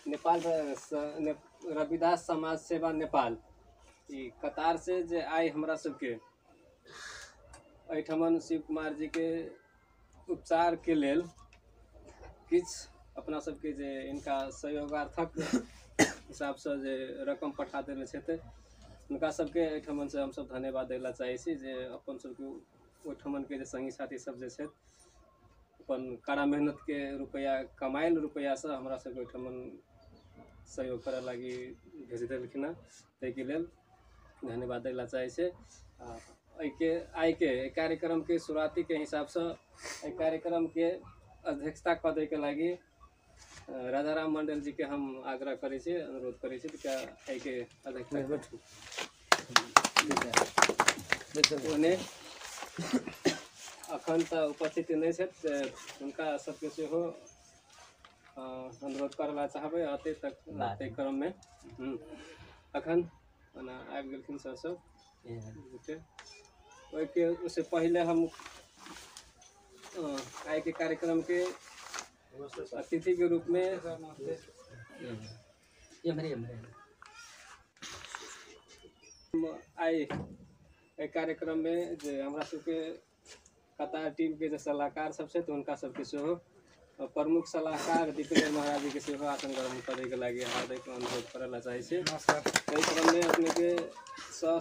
नेपाल रविदास समाज सेवा नेपाल कतार से जे आए हमरा सबके एठमन शिव कुमार जी के उपचार के लेल किछ अपना सबके जे इनका सहयोगार्थक हिसाब से जे रकम पठा देने छथि उनका सबके एठमन से हम सब धन्यवाद देला चाहे छी जे अपन सबके ओठमन के जे संगी साथी सब जे छथि अपन कड़ा मेहनत के रुपया कमाइल रुपया से हमरा सबके ओठमन सहयोग करे लगी भेज देलखिन ताहि के लेल धन्यवाद देला चाहे छे। आई के कार्यक्रम के शुरुआती के हिसाब से कार्यक्रम के अध्यक्षता करे के लगी राजाराम मंडल जी के हम आग्रह करे छे, अनुरोध करे छे कि आई के अध्यक्षता ओने अखन त उपस्थित नहीं छे उनका सबके से हो अनुरोध करला चाहबे अते तक क्रम में अखन आबि गेलखिन सर सब के उससे पहले हम आय के कार्यक्रम के अतिथि के रूप में आए कार्यक्रम में जो हमरा सबके कतार टीम के जो सलाहकार सब से तो उनका सबके सेहो प्रमुख सलाहकार दीपेंद्र महाराज जी के सेहो आसन ग्रहण करे के लगे हार्दिक अनुरोध करला चाहे छे। एहि क्रम में अपने के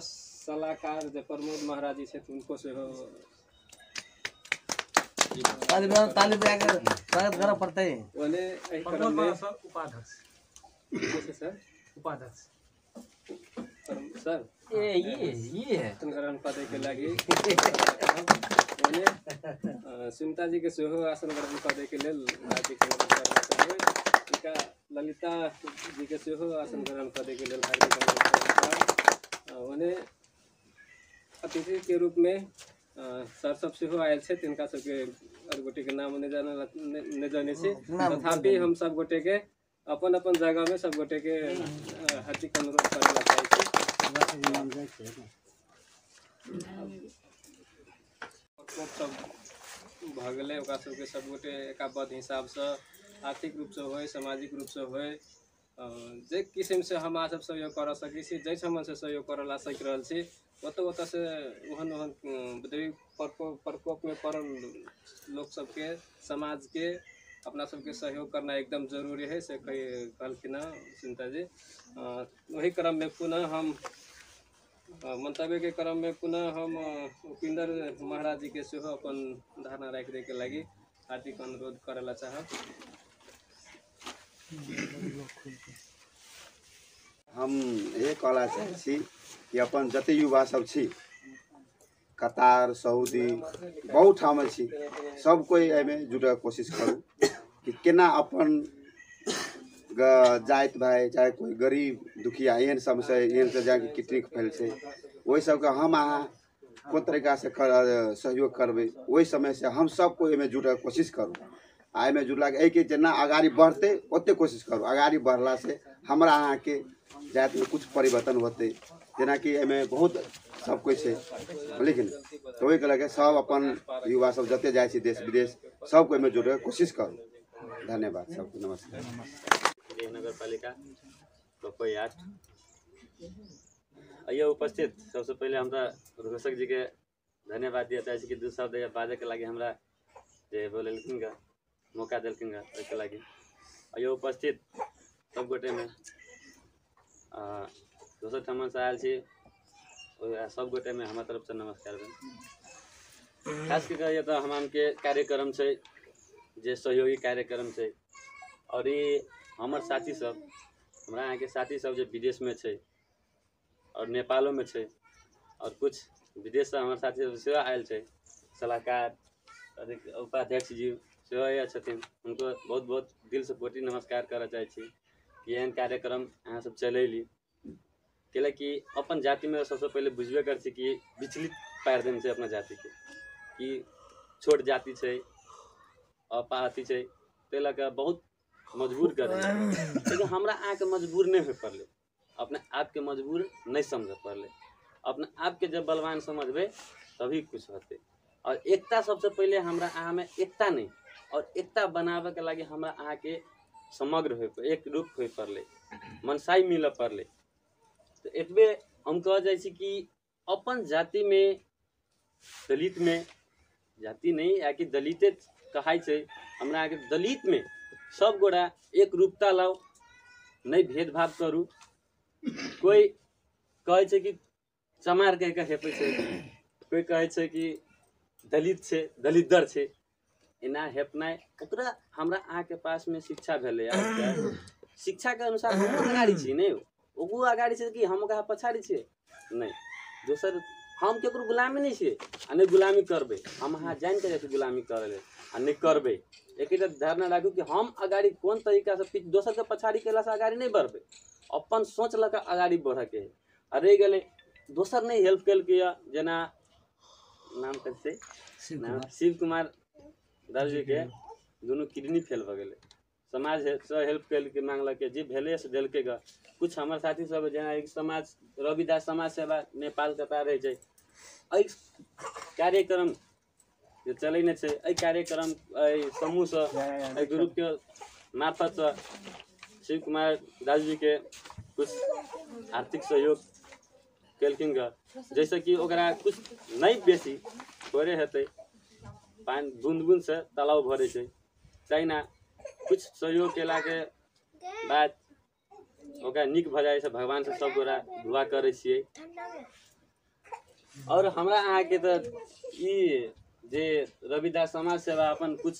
सलाहकार जो प्रमोद महाराज जी छे उनको सेहो ताली बजाकर स्वागत करना पड़ता है। ओने एहि क्रम में उपाध्यक्ष सर उपाध्यक्ष सर ये आसन ग्रहण करे के लगे सुनीता जी के सेहो आसन ग्रहण करे के लेल हार्दिक अनुरोध करना चाहिए। इनका ललिता जी के सेहो आसन ग्रहण करे के लेल हार्दिक अनुरोध ओने अतिथि के रूप में सर सब सेहो आयल छे तिनका सबके और गोटे के नाम नहीं जाने से तथापि हम सब गोटे के अपन अपन जगह में सब गोटे के हार्दिक अनुरोध करना चाहिए। सब भगले ओकरा सबके सब गोटे एकाबद्ध हिसाब से आर्थिक रूप से होय सामाजिक रूप से होय जे किस्म से हम सब सहयोग कर सकी छी जै समय से सहयोग करला सक रहल छी ओत से ओहन प्रकोप में पड़ल लोग सबके समाज के अपना सबके सहयोग करना एकदम जरूरी है से कहलखिन सुनीता जी। वही क्रम में पुनः हम मंतव्य के क्रम में पुनः हम उपिंदर महाराज जी के सेहो अपन धारणा रख दे के लगी हार्दिक अनुरोध करेला चाहब। हम ये कहला चाहे छी कि अपन जते युवा सब छी कतार सऊदी बहुत ठाम छी सब कोई एमे जुटे कोशिश करू कि केना अपन जात भाई चाहे कोई गरीब दुखिया एहन समस्या एहन से जाके कितनी फैल से वही सब का हम अहाँ कोन तरीका से सहयोग करबे वही समय से हम सब को एमे जुटे कोशिश करू आ में जुड़ला के जना आगाड़ी बढ़ते ओते कोशिश करू आगाड़ी बढ़ला से हमरा अहाँ के जात में कुछ परिवर्तन होते जना कि एमे बहुत सब कुछ है लेकिन तो वही लगे सब अपन युवा सब जते जाए छी देश विदेश सब को एमे जुड़े कोशिश करू। धन्यवाद सबको नमस्कार। नगर पालिका कोई 8 आइए उपस्थित सबसे पहले हमरा घोषक जी के धन्यवाद दिया चाहे कि 2 शब्द बाजे के लगे हमरा जे बोललखिन का मौका दिलखिन के लगे आइए उपस्थित सब गोटे में दोसर ठमन से आयल छी सब गोटे में हमारे तरफ से नमस्कार खास करके तो हम के कार्यक्रम से जे सहयोगी कार्यक्रम से और ये हमार साथी सब हमरा यहाँ के साथी सब जो विदेश में छे और नेपालों में छे और कुछ विदेश से हमारे साथी सब सेवा आयल छे सलाहकार उपाध्यक्ष जी सेहो आयल छथिन, उनको बहुत बहुत दिल से कोटि नमस्कार करऽ चाहै छी कि एहन कार्यक्रम अहाँ सब चलैली। कैलाकि अपन जाति में सबसे पहले बुझबे कर छी कि विचलित पार देने छै अपना जाति के, कि छोट जाति छै, अपाहती छै, ताहि लऽ कऽ बहुत मजबूर कर। लेकिन हमरा अहाँके मजबूर नहीं हो पड़ले, अपने आप के मजबूर नहीं समझ पड़ले। अपने आप के जब बलवान समझबे तभी कुछ होते। और एकता सबसे पहले हमरा अहाँ में एकता नहीं, और एकता बनावे के लागी हमरा अहाँ के समग्र हो, एक रूप हो पड़ले, मनसाई मिल पड़ले। तो एतबे हम कह जाए छी कि अपन जाति में, दलित में, जाति नहीं या कि दलिते कहाई छै, हमरा अहाँ के दलित में सब गोड़ा एक रूपता लाओ, नहीं भेदभाव करू। कोई कहे छै कि चमार कह हेपे छै, कोई कहे छै कि दलित छै, दलित छै, एना हेपनाइ ओकरा हमरा अहाँ के पास में शिक्षा भेले। शिक्षा के अनुसार हम अगाड़ी छी नहीं, ओकरो अगाड़ी छै कि हम ओकरा पछाड़ी छियै नहीं। दोसर हम केकरो गुलामी नहीं छियै आ नहीं गुलामी करबे, हम अहाँ जान के गुलामी करे आ नहीं करबे। एक धारणा राखू कि हम अगाड़ी कोन तरीका से दोसर के पछाड़ी केला से अगाड़ी नहीं बढ़बे, अपन सोच लगा अगाड़ी बढ़े के है। आ रह गए दोसर नहीं हेल्प कल के, जना नाम कैसे शिव कुमार दास जी के दोनों किडनी फेल भ गए, समाज से हेल्प कल के मांगलक, जे भेले से दिलके ग। कुछ हमारे साथी सब जना एक समाज रविदास समाज सेवा नेपाल कता रहे छै, एहि कार्यक्रम जो चलै ने छै, एहि कार्यक्रम समूह से एहि ग्रुप के मार्फत से शिव कुमार दास जी के कुछ आर्थिक सहयोग केलखिन ग। जैसे कि ओकरा कुछ नहीं बेसी थोड़े हेतै, पानी बूंद बूंद से तालाब भरे छै, चाहे कुछ सहयोग केला के बाद ओकरा निक भ जाए से भगवान से सब गोरा दुआ करे छियै। और हमरा अहाँ के तो ई जे रविदास समाज सेवा अपन कुछ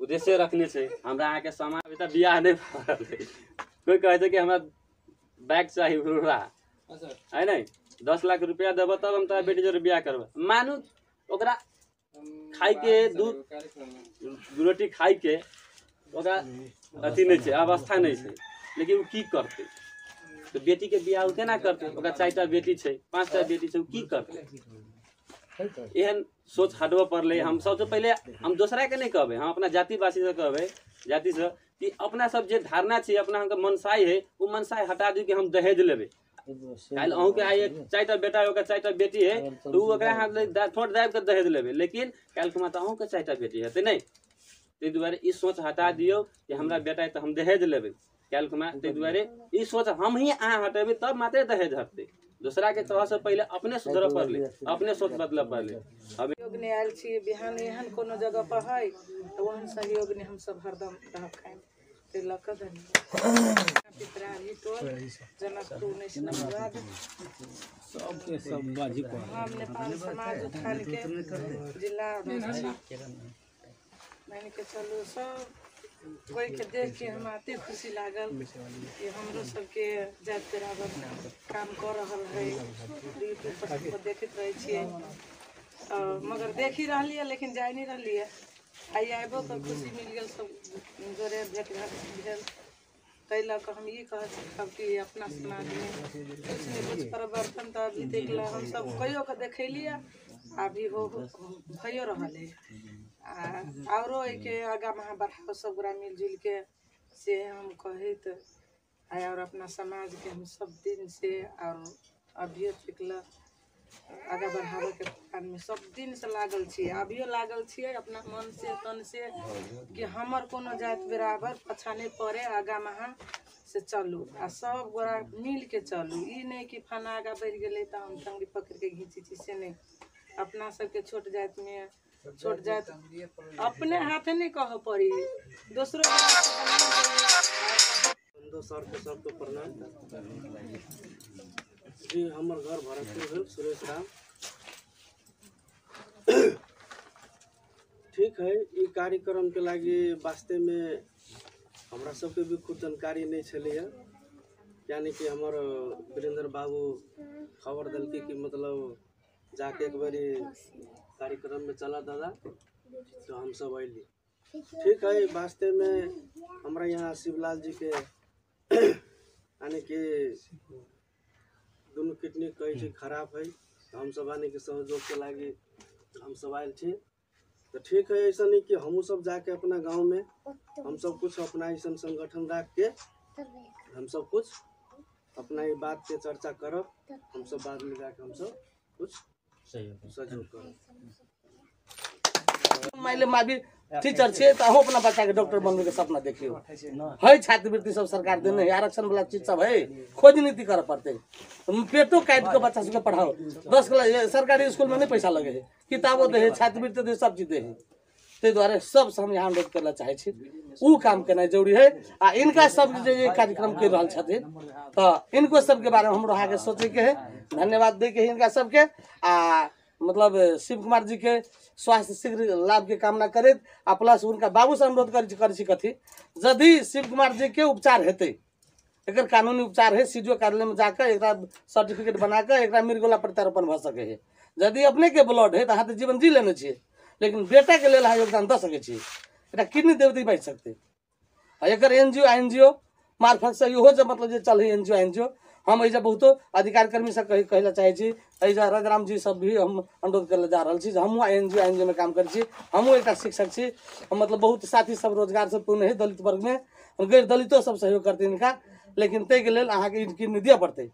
उद्देश्य रखने छै, हमरा अहाँ के समाज में बियाह नहीं भरल है। कोई कहे छै कि हमरा बैग चाहिए रुड़ा है नहीं, 10 लाख रुपया देबो तब हम तोरा बेटी जोरे बियाह करब। मानू ओकरा खाई के दूध रोटी खाई के ओकरा अथी नहीं छै, अवस्था नहीं छै, लेकिन वो की करते? तो बेटी के बियाह केना करते? ओकरा 4टा बेटी छै, 5टा बेटी छै, वो की करते? एहन सोच हटबे पड़ले। हम सबसे पहले हम दूसरा के नहीं कहबे, हम अपना जातिवासी से कहबे, जाति से कि अपना सब जे धारणा छै, अपना हम मनसाई है, वो मनसाई हटा दी कि हम दहेज लेबे। काल अहूँ के आई 4टा बेटा है, 4टा बेटी है, तो ओकरा हाथ ठोट दाब के दहेज लेबे। लेकिन काल के माता अहूँ के 4टा बेटी है नहीं, ते दुआरे ई सोच हटा दियो कि हमरा बेटा है तो हम दहेज लेबे। काल के माता ते दुआरे ई सोच हम ही अहाँ हटेबे तब मात्र दहेज हटते। दूसरा के तरह से पहले अपने सुधर पड़ले, अपने सोच बदल पड़ले। अब सहयोग ने आयल छी बिहान एहन कोनो जगह पर है तो वहन सहयोग ने हम सब हरदम रह खाएं ते लक धन्यवाद। पितरारी टोल जनकपुर नेशनल सबके सब बाजी को हम नेपाल समाज उत्थान के जिला मैंने के चलो सब कोई के देख के हम आते खुशी लागल कि हमरो सबके जात बराबर काम कर रहल है। यूट्यूब पर देखत रहे छिए, मगर देख ही रहलिए लेकिन जाय नहीं रहलिए। आई आबो तो खुशी मिल गल, सब जोरे भेट घाट भेल। तै लक हम ये कह सकब कि अपना समाज में कुछ परिवर्तन तो अभी देख ला हम सब कहियो के देखलिए, अभी हो भयो रहल है। औरो के आगा महा बढ़ाओ सब गोरा मिलजुल के से हम कहित और अपना समाज के हम सब दिन से और अभियो तकला आगा बढ़ावे के काम में सब दिन से लागल छी, अभियो लागल छिए अपना मन से तन से कि हमर कोनो जात बराबर पछा नहीं पड़े, आगा महा से चलू आ सब गोरा मिल के चलू। ई नहीं कि फना आगा बढ़ गेले तो हम टंगड़ी पकड़ के घींची छी, से नहीं। अपना सबके छोट जात में छोट जात अपने हाथे नहीं कह पड़ी, दूसरों सर को प्रणाम जी। हमर घर भरतपुर भेल, सुरेश राम। ठीक है, ई कार्यक्रम के लागी वास्ते में हमरा सबके भी खुद जानकारी नहीं छलिए, यानी कि हमर वीरेंद्र बाबू खबर दिलके कि मतलब जाके एक बारी कार्यक्रम में चला दादा, तो हम सब अली। ठीक है, वास्ते में हमारा यहाँ शिवलाल जी के यानी कि दोनों किडनी कई चीज खराब है, तो हम सब आने के सहयोग के लागे हम सब आयल छे। तो ठीक है, ऐसा नहीं कि हम सब जाके अपना गांव में हम सब कुछ अपना ऐसा संगठन रख के हम सब कुछ अपना ये बात के चर्चा करब, हम सब बाद में जाके हम सब कुछ सहयोग करब। माइले मावी टीचर छे त अहूँ अपना बच्चा के डॉक्टर बनने के सपना देखियो है। छात्रवृत्ति सब सरकार देने है, आरक्षण वाला चीज सब है, खोज नीति कर पड़ते। पेटो काट के बच्चा सबके पढ़ाओ। 10 क्लास सरकारी स्कूल में नहीं पैसा लगे है, किताबों दे है, छात्रवृत्ति दे, सब चीज दे है। ते द्वारा सब हम यहाँ अनुरोध करना चाहे छी, ऊ काम करना जरूरी है। आ इनका सब जे कार्यक्रम कर रहा छथिन तो इनको सबके बारे में हम आगे सोचे के है। धन्यवाद दे के इनका सबके आ मतलब शिव कुमार जी के स्वास्थ्य शीघ्र लाभ के कामना करैत आ प्लस उनका बाबू से अनुरोध कर कथी यदि शिव कुमार जी के उपचार हेतै, एकर कानूनी उपचार है, सीडीओ कार्यालय में जाकर एक सर्टिफिकेट बनाकर एक मृगोला प्रत्यारोपण भ सके है। यदि अपने के ब्लड है तो अहाँ जीवन जी लेने छे, लेकिन बेटा के लेल अहाँ योगदान द सके छी। एकरा किडनी देवती बच सकते एकर एनजीओ मार्फत से इहो जब मतलब जे चल एनजीओ हम ऐजा बहुतो अधिकार कर्मी से कहला चाहे छी। ऐजा रघुराम जी सब भी हम अनुरोध करले जा रहल छी। हम एनजीओ में काम कर छी, हम एक शिक्षक छी, मतलब बहुत साथी सब रोजगार से पूर्ण है दलित वर्ग में, गैर दलितों सब सहयोग करते इनका, लेकिन ते के लेल अहाँ के किडनी दिया पड़ते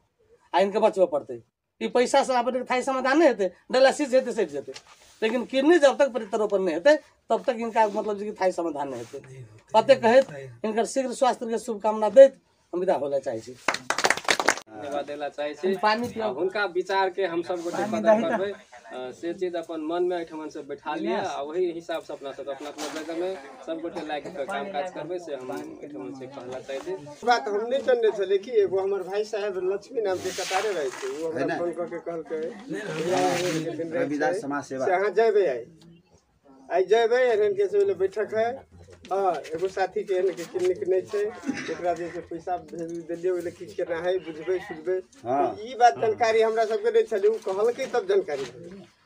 आ इनके बचबे पड़ते। ई पैसा से अपने थाई समाधान नहीं हेते, डायलिसिस हेते सेट जेते, लेकिन किडनी जब तक प्रत्यारोपण नहीं हेते तब तक इनका मतलब कि थाई समाधान नहीं हेते। अतः कहत इनकर शीघ्र स्वास्थ्य के शुभकामना दैत हम विदा होला चाहे छी। धन्यवाद देला चाहे छी। पानी पियो। हुनका विचार के हम सब गोटे पता करबै, से चीज अपन मन में एठमन से बैठा लिया आ वही हिसाब से अपना सब अपना अपना जगह में सब गोटे लाग के काम काज करबै, से हम एठमन से कहला चाहे छी। बात हम नहीं करने चले कि एगो हमर भाई साहब लक्ष्मी नाम के कतारे रहे थे, वो हमरा फोन करके कहलके रविदास समाज सेवा से अहाँ जेबे आई जेबे इनके से बैठक है। हाँ, एगो साथी के इनके क्लिनिक नहीं छे, एकरा जे पैसा भेज देलियो ओले की करना है बुझबे सुझबे। हाँ। ई बात जानकारी हमरा सबके नहीं छले, उ कहलके तब जानकारी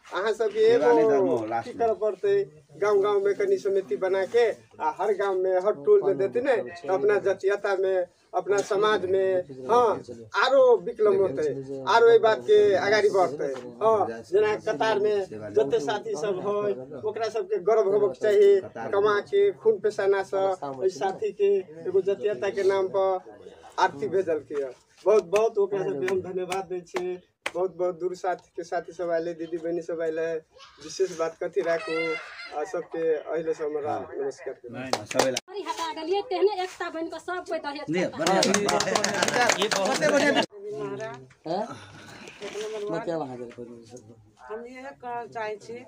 अहाँ सबके एगो की कर पड़ते। गांव में कनी समिति बना के आ हर गांव में हर टोल में देते ने, अपना जातीयता में अपना समाज में हाँ आरो विकलम होते, आरो ये बात के आगाड़ी बढ़ते। हाँ, जना कतार में जते साथी सब है ओकरा सबके गर्व होबक चाहिए, कमा के खून पसीना से इस साथी के एगो जातीयता के नाम पर आरती भेजल के बहुत बहुत ओकरा सबके हम धन्यवाद दै छी। बहुत बहुत दूर साथी के साथी सब आए, दीदी बहनी सब आए, विशेष बात कथी राखू आ सबके अहिले से हमरा नमस्कार सबैलाई हटा देलिए तेहने एकता बन के सब कोई दहेज हम यह कहना चाहे छी,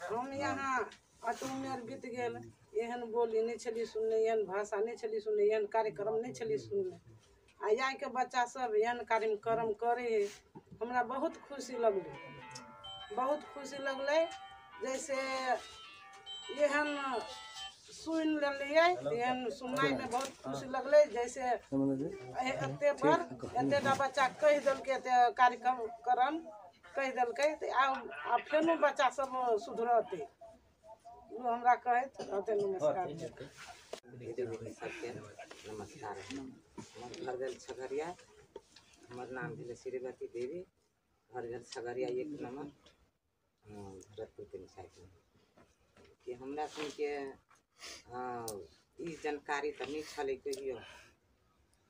हम यहाँ अतु उमेर बीत गेल, एहन बोली नहीं छली सुनने, एहन भाषा नहीं छली सुनने, एहन कार्यक्रम नहीं छली सुनने। आ यहाँ के बच्चा सब एहन कार्यक्रम करे, हमरा बहुत खुशी लगले, बहुत खुशी लगले। जैसे एहन सुन लिये, एहन सुनाई में बहुत खुशी लगले। जैसे एते पर एते बच्चा कह देलके, एते कार्यक्रम कह देलके, आ फेनो बच्चा सब सुधरते, हमरा कहत नमस्कार। नमस्कार, घर गल छगरिया, हमार नाम भेल श्रीवती देवी, घर गल छगरिया 1 नंबर भरतपुर पंचायत में। कि हमरा सुन के ई जानकारी तो नहीं छल कहियो,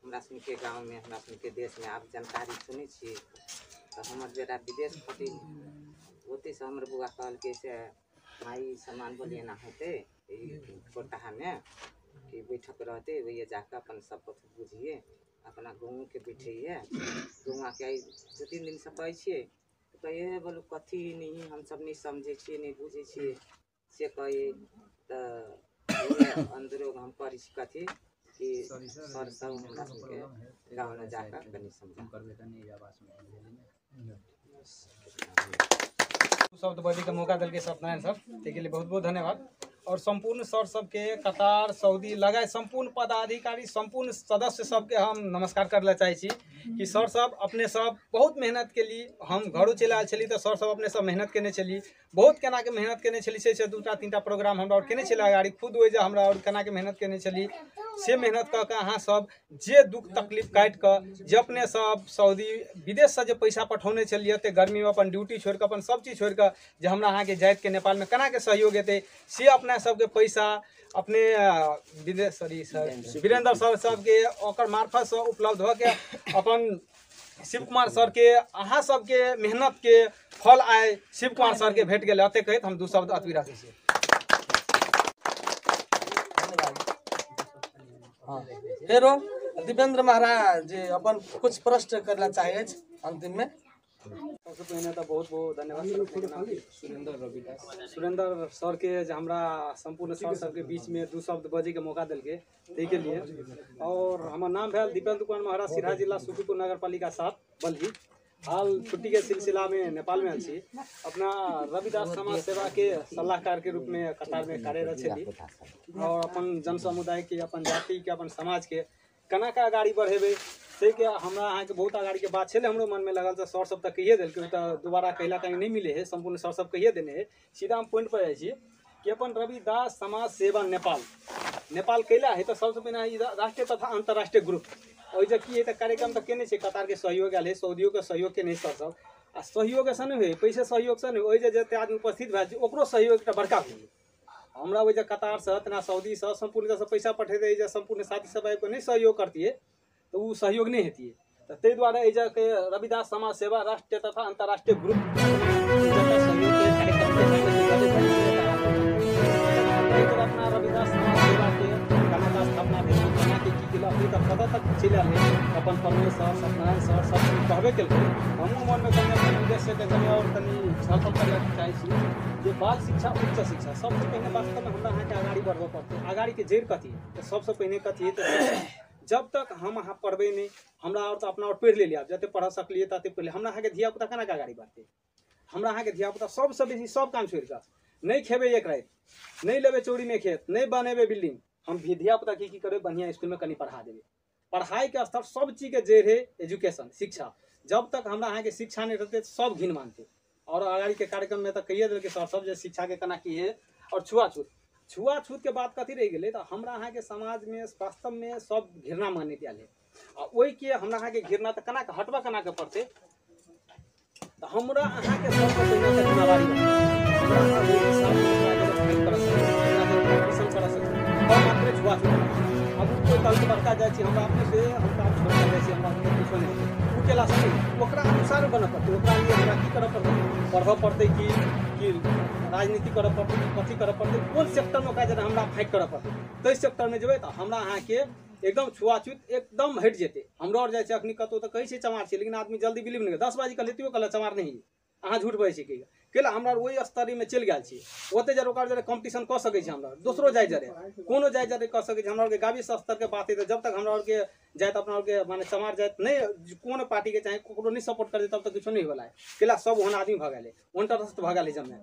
हमरा सुन के गाँव में हमरा सुन के देश में आप जानकारी सुनै छी। तो हमर बेटा विदेश फटी ओते से हमर बुआ कहल के से माई सामान बोलिए ना होते कोटाहा में कि बैठक रहते, वही जाकर अपन सब कुछ बुझिए, अपना गाँव के बैठिए। गाँव के 2-3 दिन से कहै छिए तो कहिए बोलो कथी नहीं हम सब नहीं समझे छिए, नहीं बुझे छिए से कहे। तो अंदरो हम करी कथी कि सर सब हमरा सबके गाँव में जाकर कनी समझा शब्द बोली का मौका दिल के सब नारायण सर, के लिए बहुत बहुत धन्यवाद। और संपूर्ण सर सबके कतार सऊदी लगाए संपूर्ण पदाधिकारी संपूर्ण सदस्य सबके हम नमस्कार करले चाहे छी कि सर सब अपने सब बहुत मेहनत के लिए हम घरों चलि आयल छली तो सर सब अपने सब मेहनत केने छली बहुत केना के मेहनत केने छली से 2टा 3टा प्रोग्राम हमरा और केने छली अगाड़ी खुद ओइ जे हमरा और केना के मेहनत केने छली से मेहनत क के अहाँ सब जे दुख तकलीफ काट क जे अपने सब सऊदी विदेश से जे पैसा पठौने छलिए ते गर्मी में अपन ड्यूटी छोड़ के अपन सब चीज छोड़ के जे हमरा अहाँ के जाइत के नेपाल में केना के सहयोग हेतै से अपना सबके पैसा अपने विदेश सॉरी सर वीरेंद्र सर सबके ओकर मार्फत से उपलब्ध हो के अपन शिव कुमार सर के अहाँ सबके मेहनत के फल आए शिव कुमार सर के भेट गेल अते कहत हम 2 शब्द अतवी राखै छी। हाँ फेरो दीपेंद्र महाराज जी अपन कुछ प्रश्न करना चाहे अंतिम में। सबसे पहले तो बहुत बहुत धन्यवाद सुरेंद्र रविदास सुरेंद्र सर के जो हमरा संपूर्ण सर सबके बीच में 2 शब्द बजे के मौका दिल के लिए और हमार नाम भेल दीपेंद्र कुमार महाराज सिराहा जिला सुखीपुर नगर पालिका 7 बल्ही हाल छुट्टी के सिलसिला में नेपाल में छी अपना रविदास समाज सेवा के सलाहकार के रूप में कतार में कार्यरत छली और अपन जन समुदाय के अपन जाति के अपन समाज के केना के आगाड़ी बढ़ेबे से के हमरा अहाँ के बहुत आगाड़ी के बात छले हमरो मन में लगल सर सब तक कहिए देल के दोबारा कहला कहीं नहीं मिले है संपूर्ण सर सब कहिए देने है सीधा हम पॉइंट पर जाय छी कि अपन रविदास समाज सेवा नेपाल कैला है तो सबसे पहले राष्ट्रीय तथा अंतर्राष्ट्रीय ग्रुप और जब की कार्यक्रम तो केने छे कतार के सहयोग आले सऊदियों के सहयोग के नहीं सर सब आ सहयोग से नहीं पैसे सहयोग से नहीं ओइ जे आदमी उपस्थित भए छै ओकरो सहयोग एकटा बड़का भेल हमरा ओइ जे कतार से तना सऊदी से संपूर्ण से पैसा पठेते जे संपूर्ण साथी सब को नहीं सहयोग करतिए तो वो सहयोग नहीं हेतिए तो ते द्वारा एज के रविदास समाज सेवा राष्ट्रीय तथा अंतर्राष्ट्रीय ग्रुप सहयोग के कार्यक्रम अपना रविदास समाज सेवा के कना का स्थापना भेल कना के की केला अभी तक पता तक चलि आले अपन परमेश्वर सत्यनारायण सर सब कहबे केलकै हमहूँ मन में कने उद्देश्य के कने और तनी छलफल करले चाहै छी जे बाल शिक्षा उच्च शिक्षा सबसे पहले वास्तव में हमरा अहाँ के आगाड़ी बढ़बे पड़तै आगाड़ी के जड़ कथी है सबसे पहले कथी है तो जब तक हम अहाँ पढ़बे नहीं हमरा और तो अपना और पढ़ ले लिया जते पढ़ सकलिए तते पहले हमरा अहाँ के धिया पुता केना के आगाड़ी बढ़तै हमरा अहाँ के धिया पुता सबसे बेसी सब काम छोड़ के नहीं खेबे एक रात नहीं लेबे चोरी में खेत नहीं बनेबे बिल्डिंग हम धिया पुता की करे बढ़िया स्कूल में कनी पढ़ा देबे पढ़ाई के स्तर सब चीज के जड़ है एजुकेशन शिक्षा जब तक हमरा अहाँ के शिक्षा नहीं रहते सब घिन मानते और आगाड़ी के कार्यक्रम में तो कहिए दिल के सर सब जे शिक्षा के केना की है और छुआछूत के बात कथी रह गए तो हमरा अहाँ के समाज में वास्तव में सब घृणा माने दिया है ओई के हमरा अहाँ के घृणा तो केना के हटवा केना के पड़ते तो हमरा अहाँ के सब पहले जिम्मेवारी अब कोई कल के बड़का जाए हमरा अपने से हमरा छोड़ जाए छी हमरा कुछो नहीं उ केला सही ओकरा अनुसार बन पड़ते ओकरा लिए हमरा की करऽ पड़ते पढ़ब पड़ते कि राजनीति करऽ पड़ते कथी करऽ पड़ते कोन सेक्टर में ओकरा जरा हमरा फाइट करऽ पड़ते तै सेक्टर में जेबै त हमरा अहाँ के एकदम छुआछूत एकदम हट जेते हमरा और जाय छै अखनी कतो त कहै छै चमार छै लेकिन आदमी जल्दी बिलीव नहीं कर 10 बाजी कल हेतियो कल चमार नहीं अहाँ झूठ बजै छी केला हमरा ओहि स्तरी में चल गेल छी ओते जर ओकर जरे कंपटीशन क सकै छी हमरा दोसरो जाय जरे कोनो जाय जरे क सकै छी हमरा के गावी स्तर के बात है जब तक हमरा के जात अपना के माने चमार जात नहीं कोनो पार्टी के चाहे कोकरो नहीं सपोर्ट करे तब तक कुछ नहीं होला है केला सब ओहन आदमी भ गेले उनटरस्त भ गेले जमे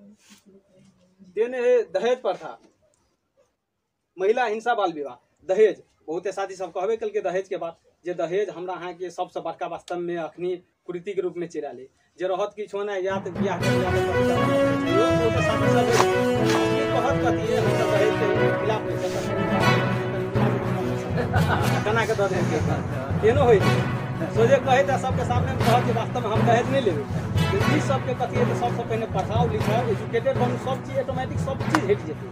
देने दहेज प्रथा महिला हिंसा बाल विवाह दहेज बहुते साथी सब कहबे कल के दहेज के बात जे दहेज हमरा अहाँ के सबसे बड़का वास्तव में अखनी कुरीति के रूप में चल आले जे रहत कि छोना या तो बियाह के साथी सब कहत कथी है हम दहेज के खिलाफ केना के दहेज के केनो होई सोजे कहे त सबके सामने में कहत कि वास्तव में हम दहेज नहीं लेबे ई सब के कथी है तो सबसे पहले पढ़ाओ लिखाओ एजुकेटेड बनू सब चीज ऑटोमेटिक सब चीज हट जेते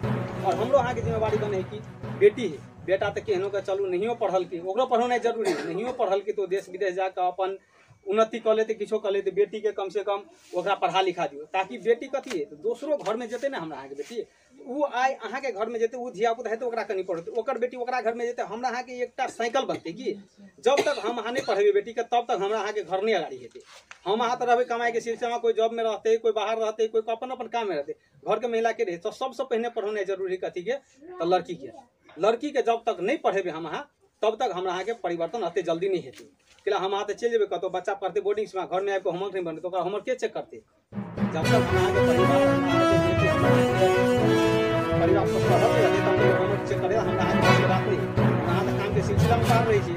और हमरो अहाँ के जिम्मेवारी बने कि बेटी है बेटा तो केहनो के चलू नहियो पढ़ल की ओकरो पढ़ौनाइ जरूरी है नहियो पढ़ल की तो देश विदेश जाकर अपन उन्नति कर लेते किछो कर लेते बेटी के कम से कम ओकरा पढ़ा लिखा दियो ताकि बेटी कथी है तो दोसरो घर में जेते ना हमरा अहाँ के बेटी वो आइ अहाँ के घर में जेते वो धिया पुता है तो ओकरा कनी पढ़ते ओकर बेटी ओकरा घर में जेते हमरा अहाँ के एकटा साइकिल बनते कि जब तक हम अहाँ नहीं पढ़ेबे बेटी के तब तक हमरा अहाँ के घर नहीं अगाड़ी हेते हम अहाँ तो रहबे कमाई के सिलसिला कोई जॉब में रहते कोई बाहर रहते कोई अपन अपन काम में रहते घर के महिला के रहे तो सबसे पहले पढ़ौनाइ जरूरी कथी के तो लड़की के जब तक नहीं पढ़ेबे हम अहाँ तब तक हमरा अहाँ के परिवर्तन अते जल्दी नहीं हेते कि हम अहाँ तो चल जेबे कतो बच्चा पढ़ते बोर्डिंग में घर में आबि होमवर्क नहीं बनते तो होमवर्क के चेक करते जब तक हम अहाँ के परिवार परिवार सब पढ़ल रहते तो हम होमवर्क चेक करे हमरा आज बस रात नहीं वहाँ तक काम के सिलसिला में पार रही है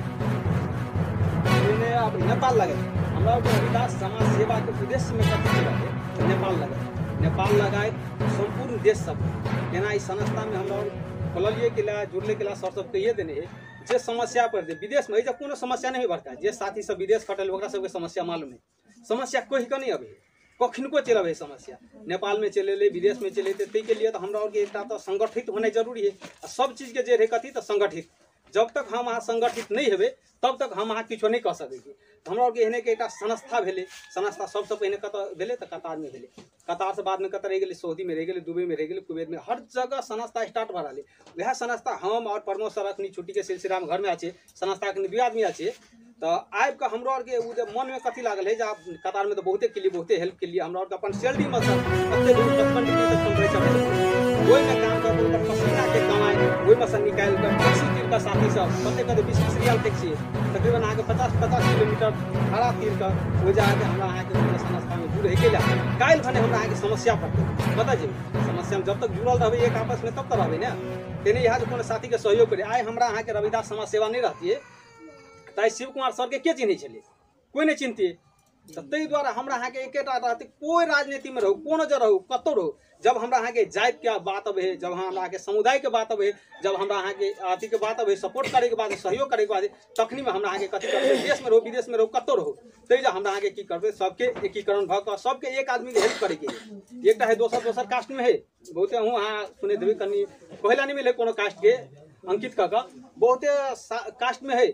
अब नेपाल लगे हमरा रविदास समाज सेवा के उद्देश्य में कथी लगे नेपाल लगाए संपूर्ण देश सब एना इस संस्था में हमरा खोलिए के ला जुड़ले के ला सर सब कहिए देने है जे समस्या पर दे विदेश में जब कोनो समस्या नहीं बड़का जे साथी सब विदेश खटल ओकरा सबके समस्या मालूम है समस्या कोई का नहीं अभी कखिनको चल अबे समस्या नेपाल में चले ले विदेश में चले ते के लिए तो हमरा और के एकटा तो संगठित होने जरूरी है सब चीज के जे रहे कथी तो संगठित जब तक हम अहाँ संगठित नहीं हेबे तब तक हम अहाँ किछो नहीं कह सकेगी हमरा के एहने के एकटा संस्था भेले संस्था सबसे पहले कत भेले तो कतार में भेले कतार से बाद में कत रह गेले सऊदी में रह गेले दुबई में रह गेले कुवैत में हर जगह संस्था स्टार्ट भरा ले वह संस्था हम और प्रमोद सर अखनी छुट्टी के सिलसिला में घर में आछे संस्था के 2 आदमी आछे तो आबि के हमरा और के मन में कथी लागल है जे आप कतार में तो बहुते के लिए बहुते हेल्प के लिए हमरा और के अपन सैलरी में सब कते दूर 55 डिग्री तक टेम्परेचर है ओइ में काम कर ओकर पसीना के कमाए ओइ में से निकाल कर टैक्सी तीर का साथी सब कते 20 रियल टैक्सी तकरीबन आगे 50 किलोमीटर भाड़ा तीर का हो जाके हमरा आके संस्था में जुड़ के जा काल भने हमरा आके समस्या पड़ते पता जी समस्या में जब तक जुड़ल रहबे एक आपस में तब तक रहबे ना तेने यहाँ कोनो साथी के सहयोग करे आए हमरा अहाँ के रविदास समाज सेवा नहीं रहती है ताई शिव कुमार सर के चिन्ह छे कोई नहीं चिन्हती तो तई द्वारा हमरा अहाँ के एकेटा रहते कोई राजनीति में रहू कोनो जगह रहू कतो रहू जब हमरा अहाँ के जाति के बात अबे जब हमरा अहाँ के समुदाय के बात अबे जब हमरा अहाँ के अथी के बात अबे सपोर्ट करे के बाद सहयोग करे के बाद तखनी में हमरा अहाँ के कथी करबे देश में रहू विदेश में रहू कतो रहू तई जा हमरा अहाँ के की करबे सबके एकीकरण भ क सबके एक आदमी के हेल्प करे के एकटा है दोसर कास्ट में है बहुते हूं अहाँ सुने देबे कनी कहला नहीं मिले कोनो कास्ट के अंकित का बहुते कास्ट में है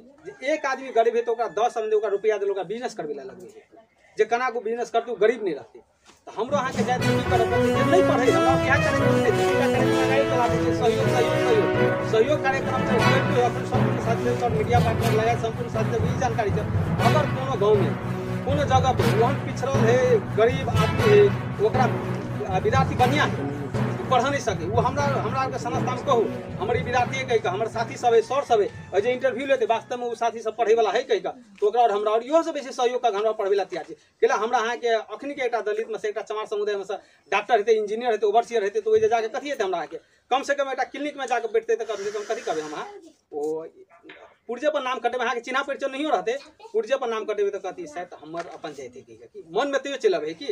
एक आदमी गरीब है तो 10 आदमी रुपया दे बिजनेस करबे लगबे जे कना को बिजनेस करते गरीब नहीं रहते तो हमरो अहाँ के जाति की करब नहीं पढ़े हमरा क्या करे सहयोग कार्यक्रम से अपन संपूर्ण साथ और मीडिया पार्टनर लगा संपूर्ण साथ भी जानकारी है अगर कोनो गांव में कोनो जगह पे वहाँ पिछड़ल है गरीब आदमी है ओकरा विद्यार्थी बढ़िया है पढ़ नहीं सके वो हमरा के संस्था में कहू हमारी विद्यार्थी कह का हमारे साथी सब है सर सब है जो इंटरव्यू लेते वास्तव में वो साथी सब पढ़े वाला है कह का तो ओकरा और हमरा और इहो से बेसी सहयोग का हमरा पढ़े वाला तैयार है केला हमरा अहाँ के अखनी के एकटा दलित में से एकटा चमार समुदाय में से डॉक्टर हेते इंजीनियर हेते ओवरसियर हेते तो ओइ जाके कथी हेते हमरा के कम से कम एकटा क्लिनिक में जाके बैठते तो कम से कम कथी करबे हम ओ पुर्जे पर नाम कटेबे अहाँ के चिन्हा परिचय नहीं रहते पुर्जे पर नाम कटेबे तो कथी शायद हमर अपन जाते की मन में तैयो चलब है कि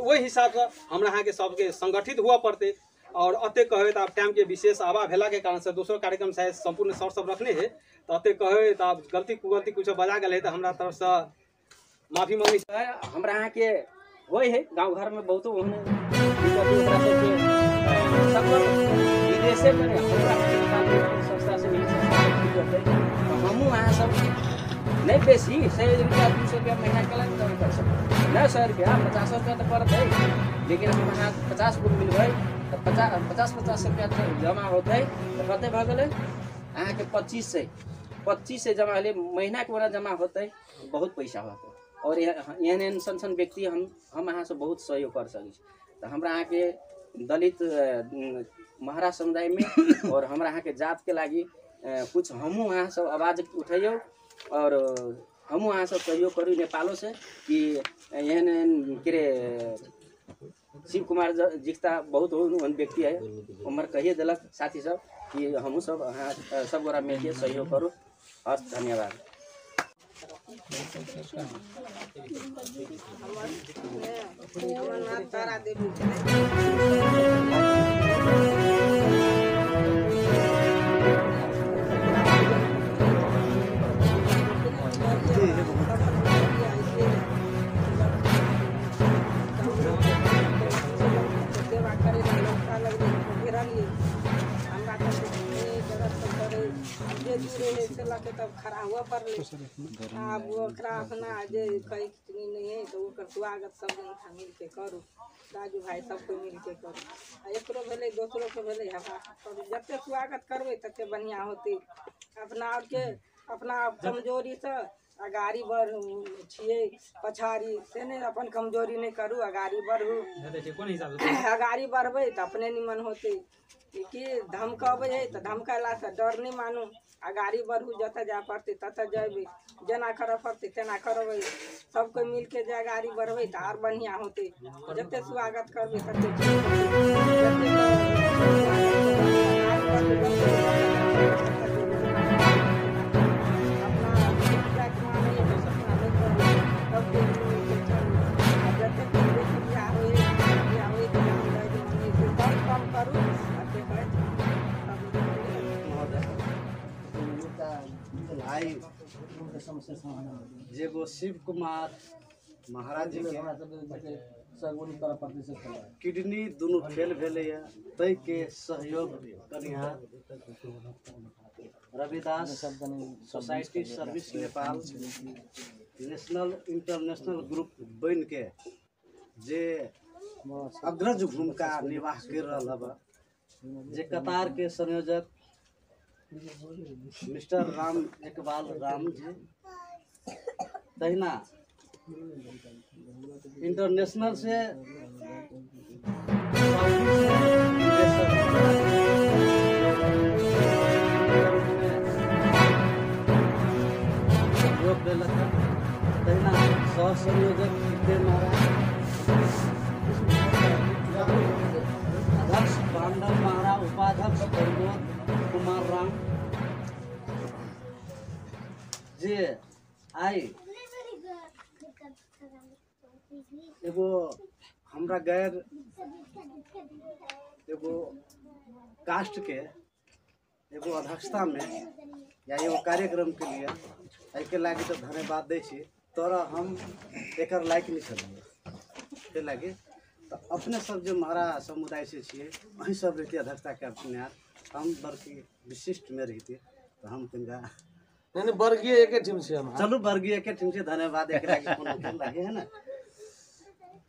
वही हिसाब से हमरा अहाँ के सबके संगठित हुआ पड़ते और अते कहे तो आप टाइम के विशेष अभाव भेला के कारण से दूसरो कार्यक्रम शायद संपूर्ण सर सब रखने है तो अते कहे तो आप गलती कुगलती कुछ बजा गए तो हमरा तरफ से माफी मांगी हमरा अहाँ के होय है गांव घर में बहुत होने सब विदेशे में हमरा संस्था से हमहू अहाँ सब नहीं बेसी 100 रुपया 200 रुपया महीना के लग कर सकते नहीं 100 रुपया 50 रुपया तो पड़त है लेकिन हम अहाँ 50 को मिलबै तो 50 रुपया तो जमा होते तो कते भ गेलै अहाँ के 25 से जमा ले महीना के बना जमा होते बहुत पैसा होते और एहन सन व्यक्ति हम अहाँ से बहुत सहयोग कर सकै छी तो हमरा अहाँ के दलित महारा समुदाय में और हमरा अहाँ के जात के लागी कुछ हमहू अहाँ सब आवाज उठैयो और हमहू अहाँ सब सहयोग करू नेपालों से कि एहन के शिव कुमार जिक्ता बहुत व्यक्ति है उम्र कहिए दिलक साथी सब कि हमहू सब अहाँ सब गोरा मिलके सहयोग करू हस्त धन्यवाद तारा देवी तब खड़ा हुआ पर अब ओकरा अपना जे कहीं कितनी नहीं है तो ओकर स्वागत सब जन मिल के करू राजू भाई सबको मिल के करू एकरो भेले दोसरो के भेले हमरा जते स्वागत करबे तते बढ़िया होते अपना और के अपना कमजोरी से अगाड़ी बढ़ छिए पछाड़ी से नहीं अपन कमजोरी नहीं करू अगाड़ी बढ़ू अगाड़ी बढ़बे तो अपने निमन होते कि धमकबे है तो धमकला से डर नहीं मानू अगाड़ी बढ़ू जत जा पड़ते तत जेबे जना कर पड़ते तेना करबे सबको मिल के जे अगाड़ी बढ़बे तो और बढ़िया होते जते स्वागत करबे तते भाई जेगो शिव कुमार महाराज जी के किडनी दोनों फेल भेले तै के सहयोग कनिहार Ravidas society service Nepal national international group बन के जे अग्रज भूमिका निर्वाह कर रहा बा, जे कतार के संयोजक मिस्टर राम इकबाल राम जी, तहिना इंटरनेशनल से सहयोग देलक, तहिना सह संयोजक अध्यक्ष पांडव महाराज, उपाध्यक्ष प्रमोद कुमार राम जे आई एगो हमरा गैर एगो कास्ट के एगो अध्यक्षता में या एगो कार्यक्रम के लिए एहि के लागी तो धन्यवाद दै छी। तोरा हम एकर लायक नहीं छलिए के लागी तो अपने सब जो हमारा समुदाय से छिए वही सब रहती अध्यक्षता करते हम बल्कि विशिष्ट में रहती तो हम तिनका नहीं वर्गीय एक टीम से हम चलो वर्गीय एक टीम से धन्यवाद एक लागी कोनो के लागे है ना।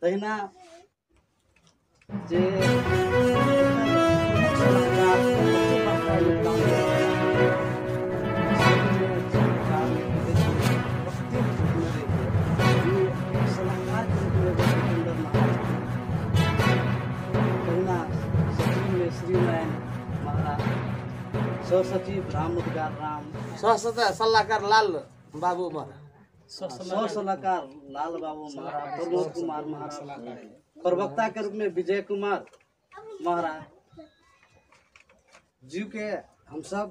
तहिना जे सह सचिव राम उद्गार राम, सलाहकार लाल बाबू महाराज, सह सलाहकार लाल बाबू महाराज, प्रमोद कुमार महाराज, प्रवक्ता के रूप में विजय कुमार महाराज जी के हम सब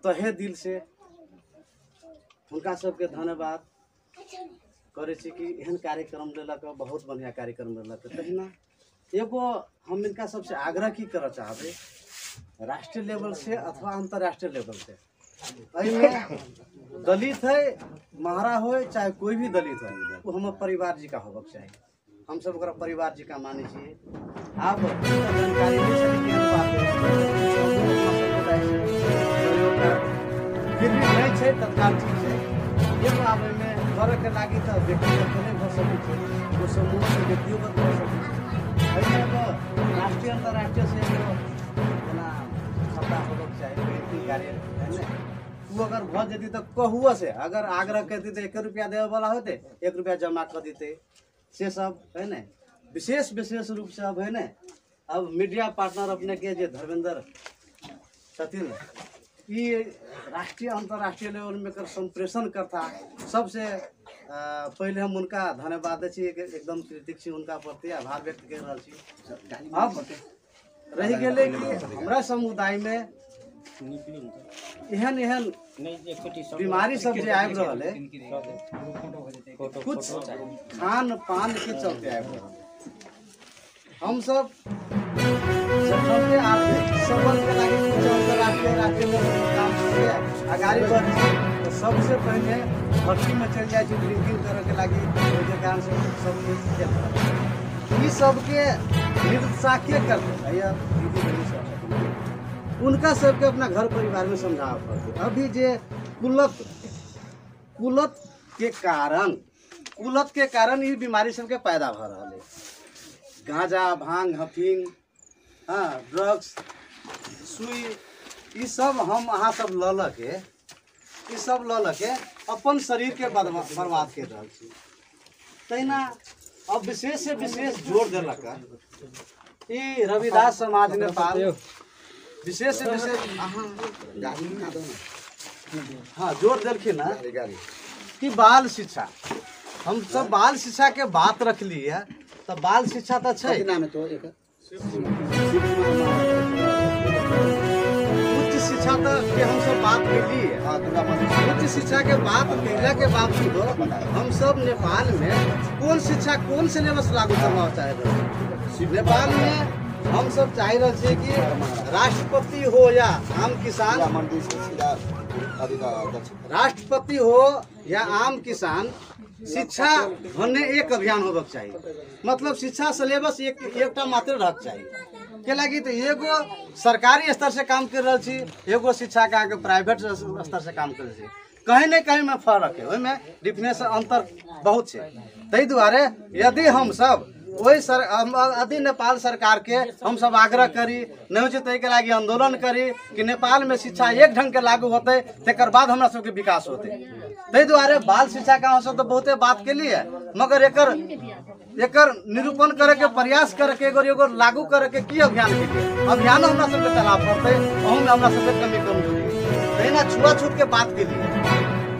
तहे दिल से उनका सबके धन्यवाद करे छी कि एहन कार्यक्रम लेलक, बहुत बढ़िया कार्यक्रम लेलक। तहिना एगो हम इनका सबसे आग्रह की करना चाहबे राष्ट्रीय लेवल से अथवा अंतर्राष्ट्रीय लेवल से, में दलित है महारा हो चाहे कोई भी दलित है वो हम परिवार जी का होबक चाहिए, हम सब ओकरा परिवार जी का माने छिए। आप जानकारी ले सके फिर भी नहीं छे तत्काल ठीक है एगो आबे में करे के लागी तो व्यक्तिगत नहीं हो सके छै, वो समूह से व्यक्तिगत हो सके छै। एहिमे तो राष्ट्रीय अंतर्राष्ट्रीय से जना सत्ता होबक चाहिए व्यक्ति कार्य है ना। वो अगर भऽ जेती तो कहुआ से अगर आग्रह करती तो 1 रुपया देवे वाला होते 1 रुपया जमा कर देते से सब है ना। विशेष रूप से अब है ना अब मीडिया पार्टनर अपने के जे धर्मेंद्र छथिन ये राष्ट्रीय अंतर्राष्ट्रीय लेवल में कर संप्रेषण करता सबसे पहले हम उनका धन्यवाद दै छी, एकदम कृतज्ञ छी उनका प्रति आभार व्यक्त कर रहल छी। अब रही गेले कि हमरा समुदाय में एहन एहन बीमारी सब जे आबि रहल है कुछ खान पान के चलते आबि रहल है। हम सब जखन के आर्थिक सबल के लागी राष्ट्रीय काम से आगाड़ी बढ़ी तो सबसे पहले भट्टी में चल जाए ड्रिंकिंग करे के लागी कारण से सब ई सबके निरुत्साह करते भैया दीदी बहनी सब उनका सबके अपना घर परिवार में समझाव पड़ते। अभी जे कुलत के कारण ये बीमारी सबके पैदा भ रहा है। गांजा भांग हफींग हाँ ड्रग्स सुई ये सब हम अहाँ सब ल के अपन शरीर के बर्बाद कर रहा छी। तहिना अब विशेष से विशेष जोर दिलक ई रविदास समाज नेपाल विशेष से विशेष हाँ जोर दिलखिन ना कि बाल शिक्षा हम सब बाल शिक्षा के बात रखली है तो बाल शिक्षा तो छै शिक्षा तक के हम सब बात कैली है। हाँ दुर्गा मंदिर उच्च शिक्षा के बात कैला के बावजूद हम सब नेपाल में कौन शिक्षा कौन सिलेबस लागू करना चाह रहे हैं? नेपाल में हम सब चाह रहे थे कि राष्ट्रपति हो या आम किसान, दुर्गा मंदिर से सीधा अध्यक्ष राष्ट्रपति हो या आम किसान, शिक्षा भन्ने एक अभियान होबक चाहिए। मतलब शिक्षा सिलेबस एकटा मात्र रहक चाहिए। के लागि तो एगो सरकारी स्तर से काम कर रहा छी, एगो शिक्षा का आगे प्राइवेट स्तर से काम कर रही छी। कहीं न कहीं में फर्क है, ओहिमे डिफिनेशन अंतर बहुत है। ताहि दुआरे यदि हम सब वही यदि नेपाल सरकार के हम सब आग्रह करी, नहीं हो ताहि के लागी आंदोलन करी कि नेपाल में शिक्षा एक ढंग के लागू होते, तेकर बाद हमरा सबके विकास होते। ताहि दुआरे बाल शिक्षा का हम सब तो बहुते बात के लिए, मगर एकर निरूपण करे के प्रयास करे के एगो लागू करे के की अभियान के अभियान हमरा सबके चलाव पड़ते। अहूँ में हमरा सबके कमी कमजोरी तहिना छुआछूत के बात के लिए,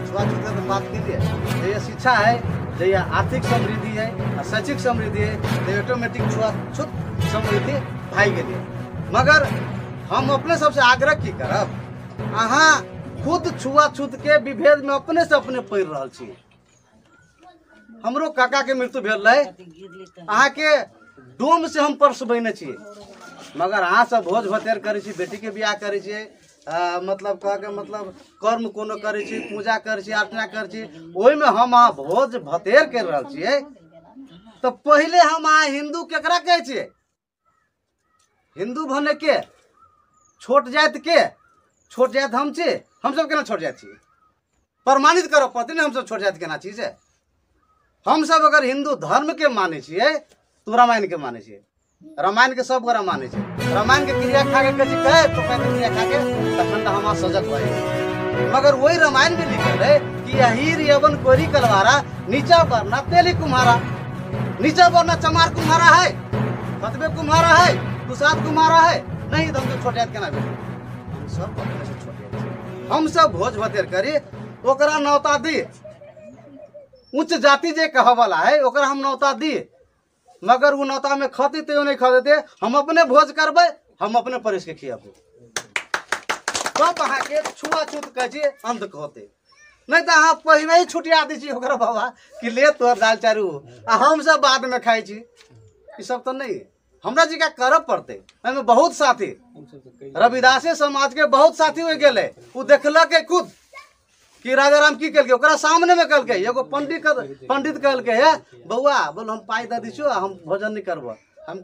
छुआछूत के बात के लिए ये शिक्षा है, ये आर्थिक समृद्धि है, शैक्षिक समृद्धि है, तो ऑटोमेटिक छुआछूत समृद्धि भाई के लिए। मगर हम अपने सबसे आग्रह की करब, अहाँ खुद छुआछूत के विभेद में अपने से अपने पड़ रहा छी। हमरो काका के मृत्यु भेल रहे, अहाँ के डोम से हम पर्स बहने छी, मगर अहाँ सब भोज भतेर करे छी, बेटी के बियाह करे छी, मतलब कह के मतलब कर्म कोनो करे छी, पूजा करे छी, अर्चना करे छी, ओहि में हम अहाँ भोज भतेर कर रहा छिए। तो पहले हम अहाँ हिंदू केकरा कहे छिए? हिंदू भने के छोट जात के, छोट जात हम छी, हम सब केना छोट जात छी? प्रमाणित करो पड़ते ना हम सब छोट जात केना छी से। हम सब अगर हिंदू धर्म के माने छिए तो रामायण के माने छिए, रामायण के सब गोरा माने छे। रामायण के क्रिया खा के कथी कहे तो कहते क्रिया खा के तखन तो हम सजग भए। मगर वही रामायण में लिखल है कि अहीर यवन कोरी कलवारा, नीचा वरना तेली कुम्हारा। नीचा वरना चमार कुम्हारा है, कतबे कुम्हारा है, कुसाद कुम्हारा है, नहीं तो हम तो छोटे केना भेल। हम सब अपने से छोटे, हम सब भोज भतेर करी, ओकरा नौता दी। उच्च जाति जे कह वाला है ओकरा हम नौता दी, मगर वो नौता में खती तो नहीं खा देते। हम अपने भोज करबे, हम अपने परिस के खियाबू, तब अहाँ के छुआछूत कहे अंत कहते। नहीं तो अहाँ पहले ही छुटिया दी छी ओकरा बाबा कि ले तोहर दाल चारू आ हम सब बाद में खाई छी। ई सब तो नहीं, हमरा जी का करब पड़ते। में बहुत साथी रविदासे समाज के बहुत साथी हो गए, वो देखलक खुद कि राजा राम की कल ओकरा सामने में कल एगो पंडित कहल के है बउआ बोल हम पाई द दी हम भोजन नहीं करब। हम